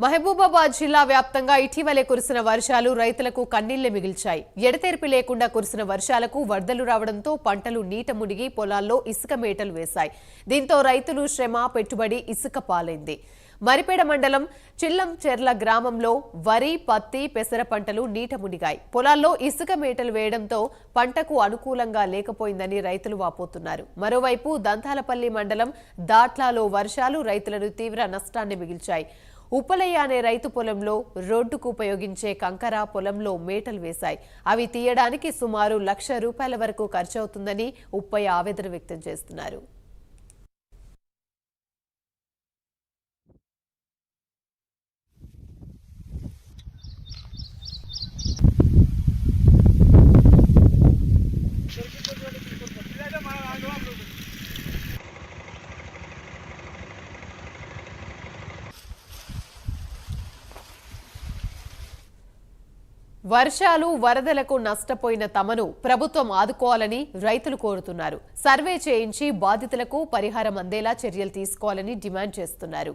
మహబూబాబాద్ జిల్లా వ్యాప్తంగా ఇటీవలే కురిసిన వర్షాలు రైతులకు కన్నీళ్లు మిగిల్చాయి. ఎడతెరిపి లేకుండా కురిసిన వర్షాలకు వరదలు రావడంతో పంటలు నీట మునిగి పొలాల్లో ఇసుక మేటలు వేశాయి. దీంతో రైతులు శ్రమ పెట్టుబడి ఇసుక పాలైంది. మరిపేడ మండలం చిల్లంచెర్ల గ్రామంలో వరి, పత్తి, పెసర పంటలు నీట మునిగాయి. పొలాల్లో ఇసుక మేటలు వేయడంతో పంటకు అనుకూలంగా లేకపోయిందని రైతులు వాపోతున్నారు. మరోవైపు దంతాలపల్లి మండలం దాట్లాలో వర్షాలు రైతులను తీవ్ర నష్టాన్ని మిగిల్చాయి. ఉప్పలయ్య అనే రైతు పొలంలో రోడ్డుకు ఉపయోగించే కంకర పొలంలో మేటలు వేశాయి. అవి తీయడానికి సుమారు ₹1,00,000 వరకు ఖర్చవుతుందని ఉప్పయ్య ఆవేదన వ్యక్తం చేస్తున్నారు. వర్షాలు, వరదలకు నష్టపోయిన తమను ప్రభుత్వం ఆదుకోవాలని రైతులు కోరుతున్నారు. సర్వే చేయించి బాధితులకు పరిహారం అందేలా చర్యలు తీసుకోవాలని డిమాండ్ చేస్తున్నారు.